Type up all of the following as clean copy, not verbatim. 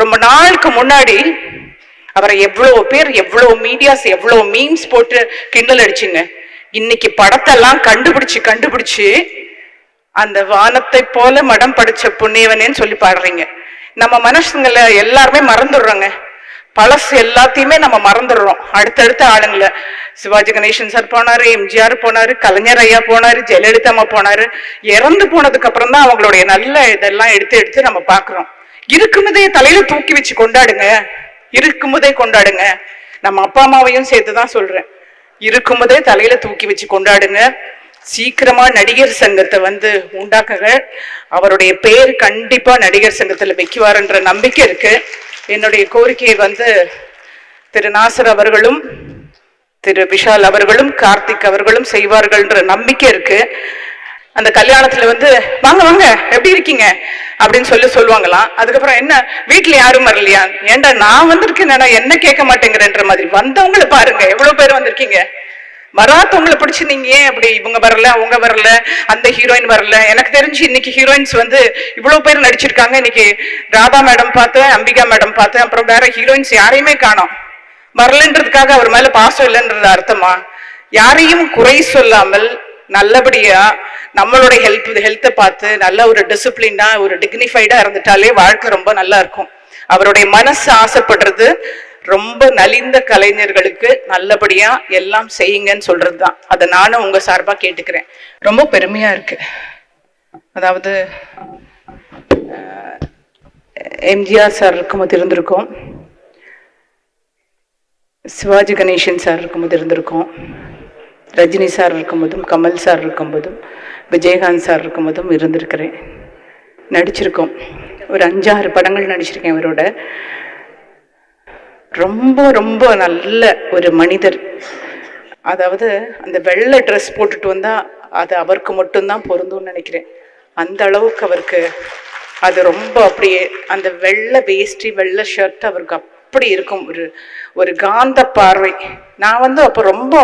ரொம்ப நாளுக்கு முன்னாடி அவரை எவ்வளவு பேர், எவ்வளவு மீடியாஸ், எவ்வளவு மீம்ஸ் போட்டு கிண்டல் அடிச்சுங்க. இன்னைக்கு படத்தெல்லாம் கண்டுபிடிச்சு அந்த வானத்தை போல மடம் படிச்ச புண்ணியவனேன்னு சொல்லி பாடுறீங்க. நம்ம மனுஷங்களை எல்லாருமே மறந்துடுறோங்க. பழசு எல்லாத்தையுமே நம்ம மறந்துடுறோம். அடுத்தடுத்த ஆளுங்களை, சிவாஜி கணேசன் சார் போனாரு, எம்ஜிஆர் போனாரு, கலைஞர் ஐயா போனாரு, ஜெயலலிதா அம்மா போனாரு. இறந்து போனதுக்கு அப்புறம் தான் அவங்களுடைய நல்ல இதெல்லாம் எடுத்து நம்ம பாக்குறோம். இருக்கும்போதே தலையில தூக்கி வச்சு கொண்டாடுங்க, இருக்கும்போதே கொண்டாடுங்க. நம்ம அப்பா அம்மாவையும் சேர்த்துதான் சொல்றேன். இருக்கும்போதே தலையில தூக்கி வச்சு கொண்டாடுங்க. சீக்கிரமா நடிகர் சங்கத்தை உண்டாக்குங்க. அவருடைய பேர் கண்டிப்பா நடிகர் சங்கத்துல வைக்குவாருன்ற நம்பிக்கை இருக்கு. என்னுடைய கோரிக்கையை திரு நாசர் அவர்களும் திரு விஷால் அவர்களும் கார்த்திக் அவர்களும் செய்வார்கள்ன்ற நம்பிக்கை இருக்கு. அந்த கல்யாணத்துல வாங்க வாங்க எப்படி இருக்கீங்க அப்படின்னு சொல்லுவாங்களாம். அதுக்கப்புறம் என்ன வீட்டுல யாரும் வரலையா? ஏண்டா நான் வந்திருக்கேன், என்ன கேட்க மாட்டேங்கிறன்ற மாதிரி. வந்தவங்களை பாருங்க, எவ்வளவு பேர் வந்திருக்கீங்க. வராதவங்களை பிடிச்சு நீங்க ஏன் அப்படி இவங்க வரல, அவங்க வரல, அந்த ஹீரோயின் வரல? எனக்கு தெரிஞ்சு இன்னைக்கு ஹீரோயின்ஸ் இவ்வளவு பேர் நடிச்சிருக்காங்க. இன்னைக்கு ராதா மேடம் பார்த்தேன், அம்பிகா மேடம் பார்த்தேன், அப்புறம் வேற ஹீரோயின்ஸ் யாரையுமே காணோம். வரலன்றதுக்காக அவர் மேல பாசம் இல்லைன்றது அர்த்தமா? யாரையும் குறை சொல்லாமல் நல்லபடியா நம்மளுடைய ஹெல்த்தை பார்த்து நல்ல ஒரு டிசிப்ளினா, ஒரு டிக்னிஃபைடா இருந்துட்டாலே வாழ்க்கை ரொம்ப நல்லா இருக்கும். அவருடைய மனசு ஆசைப்படுறது ரொம்ப நலிந்த கலைஞர்களுக்கு நல்லபடியா எல்லாம் செய்யுங்கன்னு சொல்றதுதான். அதை நானும் உங்க சார்பா கேட்டுக்கிறேன். ரொம்ப பெருமையா இருக்கு. அதாவது எம்ஜிஆர் சார் இருக்கும்போது இருந்திருக்கோம், சிவாஜி கணேசன் சார் இருக்கும்போது இருந்திருக்கோம், ரஜினி சார் இருக்கும்போதும், கமல் சார் இருக்கும்போதும், விஜயகாந்த் சார் இருக்கும்போதும் இருந்திருக்கிறேன். நடிச்சிருக்கோம். ஒரு 5-6 படங்கள் நடிச்சிருக்கேன் அவரோட. ரொம்ப ரொம்ப நல்ல ஒரு மனிதர். அதாவது அந்த வெள்ளை ட்ரெஸ் போட்டுட்டு வந்தா அது அவருக்கு மட்டும்தான் பொருந்தும்னு நினைக்கிறேன். அந்த அளவுக்கு அவருக்கு அது ரொம்ப அப்படியே அந்த வெள்ளை வேஷ்டி வெள்ளை ஷர்ட் அவருக்கு அப்படி இருக்கும். ஒரு காந்த பார்வை. நான் அப்போ ரொம்ப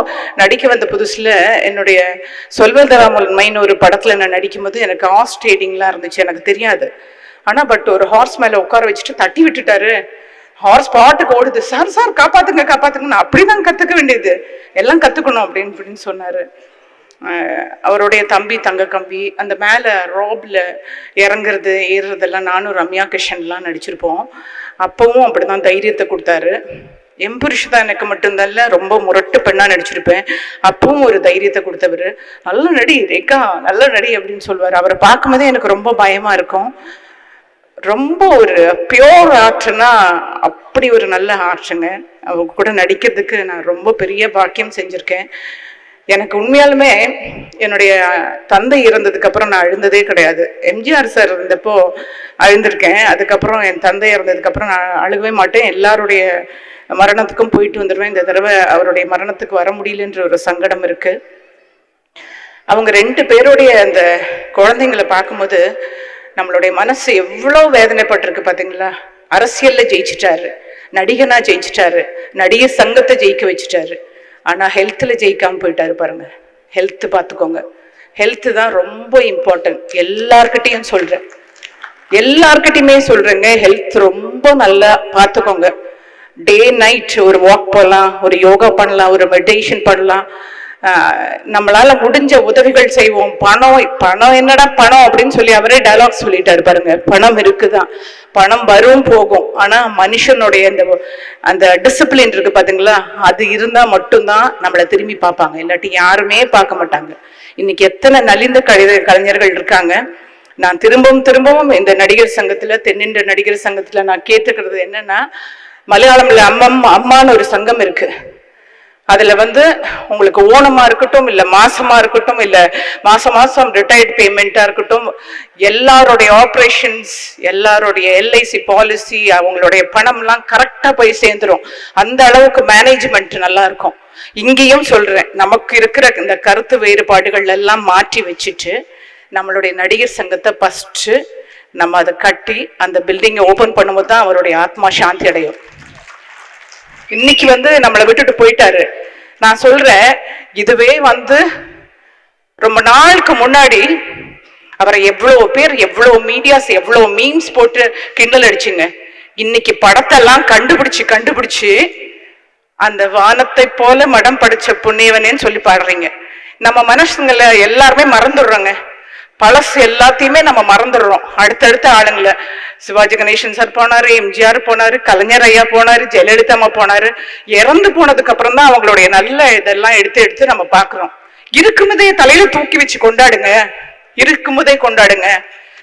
நடிக்க புதுசுல என்னுடைய சொல்வதராமல்மைன்னு ஒரு படத்துல நான் நடிக்கும் போது எனக்கு ஹார்ஸ் ட்ரேடிங்லாம் இருந்துச்சு. எனக்கு தெரியாது. ஆனா ஒரு ஹார்ஸ் மேல உட்கார வச்சுட்டு தட்டி விட்டுட்டாரு. ஹார்ஸ் பாட்டுக்கு ஓடுது. சார் சார் காப்பாத்துங்க காப்பாத்துங்கன்னு. அப்படிதான் கத்துக்க வேண்டியது, எல்லாம் கத்துக்கணும் அப்படின்னு சொன்னாரு. அவருடைய தம்பி தங்க கம்பி அந்த மேல ரோப்ல இறங்குறது ஏறுறதெல்லாம் நானும் ரம்யா கிருஷ்ணன்லாம் நடிச்சிருப்போம். அப்பவும் அப்படிதான் தைரியத்தை கொடுத்தாரு. எம்புருஷ் தான் எனக்கு மட்டும்தான் ரொம்ப முரட்டு பெண்ணா நடிச்சிருப்பேன். அப்பவும் ஒரு தைரியத்தை கொடுத்தவர். நல்ல நடி ரேகா, நல்ல நடி அப்படின்னு சொல்லுவாரு. அவரை பார்க்கும்போதே எனக்கு ரொம்ப பயமா இருக்கும். ரொம்ப ஒரு பியோர் ஆர்ட்னா அப்படி ஒரு நல்ல ஆர்ட்ஸுங்க. அவங்க கூட நடிக்கிறதுக்கு நான் ரொம்ப பெரிய பாக்கியம் செஞ்சிருக்கேன். எனக்கு உண்மையாலுமே என்னுடைய தந்தை இறந்ததுக்கு அப்புறம் நான் அழுந்ததே கிடையாது. எம்ஜிஆர் சார் இருந்தப்போ அழுந்திருக்கேன். அதுக்கப்புறம் என் தந்தை இறந்ததுக்கு அப்புறம் நான் அழுகவே மாட்டேன். எல்லாருடைய மரணத்துக்கும் போயிட்டு வந்துடுவேன். இந்த தடவை அவருடைய மரணத்துக்கு வர முடியலன்ற ஒரு சங்கடம் இருக்கு. அவங்க 2 பேருடைய அந்த குழந்தைங்களை பார்க்கும்போது நம்மளுடைய மனசு எவ்வளவு வேதனைப்பட்டிருக்கு பாத்தீங்களா? அரசியல்ல ஜெயிச்சிட்டாரு, நடிகனா ஜெயிச்சிட்டாரு, நடிகர் சங்கத்தை ஜெயிக்க வச்சுட்டாரு. ஆனா ஹெல்த்ல ஜெயிக்காம போயிட்டாரு பாருங்க. ஹெல்த் பார்த்துக்கோங்க. ஹெல்த் தான் ரொம்ப இம்பார்ட்டன்ட். எல்லார்கிட்டையும் சொல்றேங்க, ஹெல்த் ரொம்ப நல்லா பார்த்துக்கோங்க. டே நைட் ஒரு வாக் போகலாம், ஒரு யோகா பண்ணலாம், ஒரு மெடிடேஷன் பண்ணலாம். நம்மளால முடிஞ்ச உதவிகள் செய்வோம். பணம் என்னடா பணம் அப்படின்னு சொல்லி அவரே டயலாக் சொல்லிட்டாரு பாருங்க. பணம் இருக்குதான், பணம் வரும் போகும். ஆனா மனுஷனுடைய அந்த டிசிப்ளின் இருக்கு பாத்தீங்களா, அது இருந்தா மட்டும்தான் நம்மளை திரும்பி பார்ப்பாங்க. இல்லாட்டி யாருமே பார்க்க மாட்டாங்க. இன்னைக்கு எத்தனை நலிந்த கலைஞர்கள் இருக்காங்க. நான் திரும்பவும் இந்த நடிகர் சங்கத்துல, தென்னிந்திய நடிகர் சங்கத்துல நான் கேட்டுக்கிறது என்னன்னா, மலையாளம்ல அம்மான்னு ஒரு சங்கம் இருக்கு. அதுல உங்களுக்கு ஓணமா இருக்கட்டும், இல்ல மாசமா இருக்கட்டும், இல்ல மாசம் ரிட்டையர்ட் பேமெண்டா இருக்கட்டும், எல்லாருடைய ஆப்ரேஷன்ஸ், எல்லாருடைய எல்ஐசி பாலிசி, அவங்களுடைய பணம்லாம் கரெக்டா போய் சேர்ந்துரும். அந்த அளவுக்கு மேனேஜ்மெண்ட் நல்லா இருக்கும். இங்கேயும் சொல்றேன், நமக்கு இருக்கிற இந்த கருத்து வேறுபாடுகள் எல்லாம் மாற்றி வச்சுட்டு நம்மளுடைய நடிகர் சங்கத்தை ஃபர்ஸ்ட் நம்ம அதை கட்டி அந்த பில்டிங்கை ஓபன் பண்ணும்போது தான் அவருடைய ஆத்மா சாந்தி அடையும். இன்னைக்கு நம்மளை விட்டுட்டு போயிட்டாரு. நான் சொல்றேன், இதுவே ரொம்ப நாளுக்கு முன்னாடி அவரை எவ்வளவு பேர், எவ்வளவு மீடியாஸ், எவ்வளவு மீம்ஸ் போட்டு கிண்டல் அடிச்சுங்க. இன்னைக்கு படத்தெல்லாம் கண்டுபிடிச்சு அந்த வானத்தை போல மடம் படிச்ச புண்ணியவனேன்னு சொல்லி பாடுறீங்க. நம்ம மனுஷங்களை எல்லாருமே மறந்துடுறோங்க. பழசு எல்லாத்தையுமே நம்ம மறந்துடுறோம். அடுத்தடுத்த ஆளுங்களை, சிவாஜி கணேசன் சார் போனாரு, எம்ஜிஆர் போனாரு, கலைஞர் ஐயா போனாரு, ஜெயலலிதா அம்மா போனாரு. இறந்து போனதுக்கு அப்புறம் தான் அவங்களுடைய நல்ல இதெல்லாம் எடுத்து நம்ம பாக்குறோம். இருக்கும்போதே தலையில தூக்கி வச்சு கொண்டாடுங்க, இருக்கும்போதே கொண்டாடுங்க.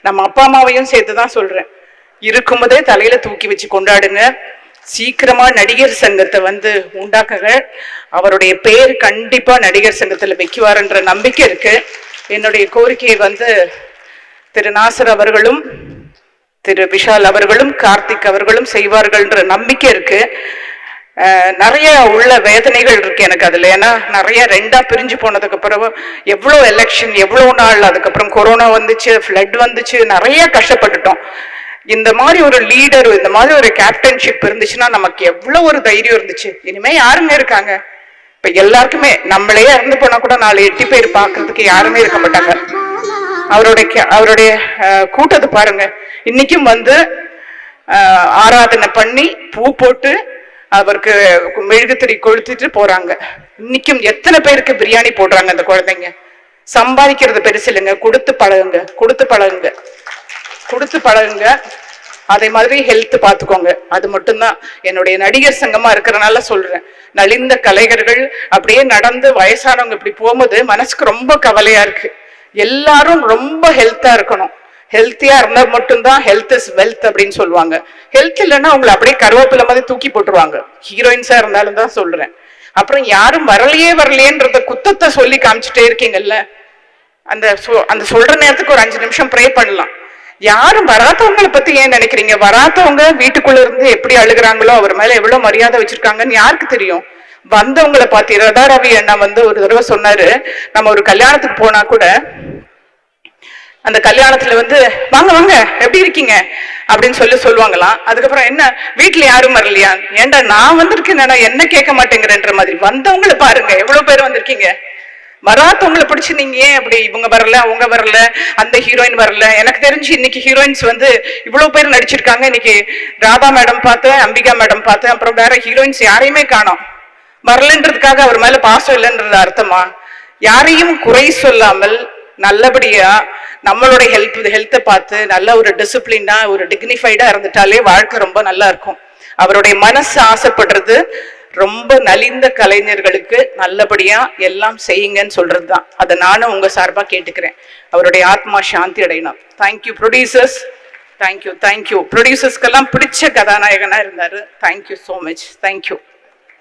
நம்ம அப்பா அம்மாவையும் சேர்த்துதான் சொல்றேன், இருக்கும்போதே தலையில தூக்கி வச்சு கொண்டாடுங்க. சீக்கிரமா நடிகர் சங்கத்தை உண்டாக்குங்க. அவருடைய பேர் கண்டிப்பா நடிகர் சங்கத்துல வைக்குவாருன்ற நம்பிக்கை இருக்கு. என்னுடைய கோரிக்கையை திரு நாசர் அவர்களும் திரு விஷால் அவர்களும் கார்த்திக் அவர்களும் செய்வார்கள்ன்ற நம்பிக்கை இருக்கு. நிறைய உள்ள வேதனைகள் இருக்கு எனக்கு அதுல. ஏன்னா நிறைய ரெண்டா பிரிஞ்சு போனதுக்கு அப்புறம் எவ்வளவு எலெக்ஷன், எவ்வளவு நாள், அதுக்கப்புறம் கொரோனா வந்துச்சு, ஃப்ளட் வந்துச்சு, நிறைய கஷ்டப்பட்டுட்டோம். இந்த மாதிரி ஒரு லீடர், இந்த மாதிரி ஒரு கேப்டன்ஷிப் இருந்துச்சுன்னா நமக்கு எவ்வளவு ஒரு தைரியம் இருந்துச்சு. இனிமே யாருங்க இருக்காங்க? இப்ப எல்லாருக்குமே நம்மளே இறந்து போனா கூட 4-8 பேர் பாக்குறதுக்கு யாருமே இருக்க மாட்டாங்க. அவருடைய கூட்டத்தை பாருங்க. இன்னைக்கும் ஆராதனை பண்ணி பூ போட்டு அவருக்கு மெழுகுத்திரி கொளுத்திட்டு போறாங்க. இன்னைக்கும் எத்தனை பேருக்கு பிரியாணி போடுறாங்க அந்த குழந்தைங்க. சம்பாதிக்கிறது பெருசு இல்லைங்க, கொடுத்து பழகுங்க. அதே மாதிரி ஹெல்த் பாத்துக்கோங்க. அது மட்டும்தான் என்னுடைய நடிகர் சங்கமா இருக்கிறனால சொல்றேன். நலிந்த கலைஞர்கள் அப்படியே நடந்து வயசானவங்க இப்படி போகும்போது மனசுக்கு ரொம்ப கவலையா இருக்கு. எல்லாரும் ரொம்ப ஹெல்த்தா இருக்கணும். ஹெல்த்தியா இருந்தா மட்டும்தான் ஹெல்த் இஸ் வெல்த் அப்படின்னு சொல்லுவாங்க. ஹெல்த் இல்லைன்னா உங்களை அப்படியே கருவேப்பிலை மாதிரி தூக்கி போட்டுருவாங்க. ஹீரோயின்ஸா இருந்தாலும் தான் சொல்றேன். அப்புறம் யாரும் வரலையேன்றத குத்தத்தை சொல்லி காமிச்சுட்டே இருக்கீங்கல்ல, அந்த சொல்ற நேரத்துக்கு ஒரு 5 நிமிஷம் ப்ரே பண்ணலாம். யாரும் வராதவங்களை பத்தி ஏன் நினைக்கிறீங்க? வராதவங்க வீட்டுக்குள்ள இருந்து எப்படி அழுகுறாங்களோ, அவர் மேல எவ்வளவு மரியாதை வச்சிருக்காங்கன்னு யாருக்கு தெரியும்? வந்தவங்களை பார்த்து ரதா ரவி அண்ணா ஒரு தடவை சொன்னாரு, நம்ம ஒரு கல்யாணத்துக்கு போனா கூட அந்த கல்யாணத்துல வாங்க வாங்க எப்படி இருக்கீங்க அப்படின்னு சொல்லுவாங்களாம். அதுக்கப்புறம் என்ன வீட்டுல யாரும் வரலையா? ஏண்டா நான் வந்திருக்கேன், என்ன கேட்க மாட்டேங்கிறன்ற மாதிரி. வந்தவங்களை பாருங்க, எவ்வளவு பேர் வந்திருக்கீங்க. வராதவங்களை பிடிச்சு நீங்க ஏன் அப்படி இவங்க வரல, அவங்க வரல, அந்த ஹீரோயின் வரல? எனக்கு தெரிஞ்சு இன்னைக்கு ஹீரோயின்ஸ் இவ்வளவு பேர் நடிச்சிருக்காங்க. இன்னைக்கு ராதா மேடம் பார்த்தேன், அம்பிகா மேடம் பார்த்தேன், அப்புறம் வேற ஹீரோயின்ஸ் யாரையுமே காணோம். வரலன்றதுக்காக அவர் மேல பாசம் இல்லைன்றது அர்த்தமா? யாரையும் குறை சொல்லாமல் நல்லபடியா நம்மளுடைய ஹெல்த்தை பார்த்து நல்ல ஒரு டிசிப்ளினா, ஒரு டிக்னிஃபைடா இருந்துட்டாலே வாழ்க்கை ரொம்ப நல்லா இருக்கும். அவருடைய மனசு ஆசைப்படுறது ரொம்ப நலிந்த கலைஞர்களுக்கு நல்லபடியா எல்லாம் செய்யுங்கன்னு சொல்றதுதான். அதை நானும் உங்க சார்பா கேட்டுக்கிறேன். அவருடைய ஆத்மா சாந்தி அடையணும். Thank you producers, thank you. ப்ரொடியூசர்ஸ்க்கெல்லாம் பிடிச்ச கதாநாயகனா இருந்தாரு. Thank you so much. தேங்க்யூ.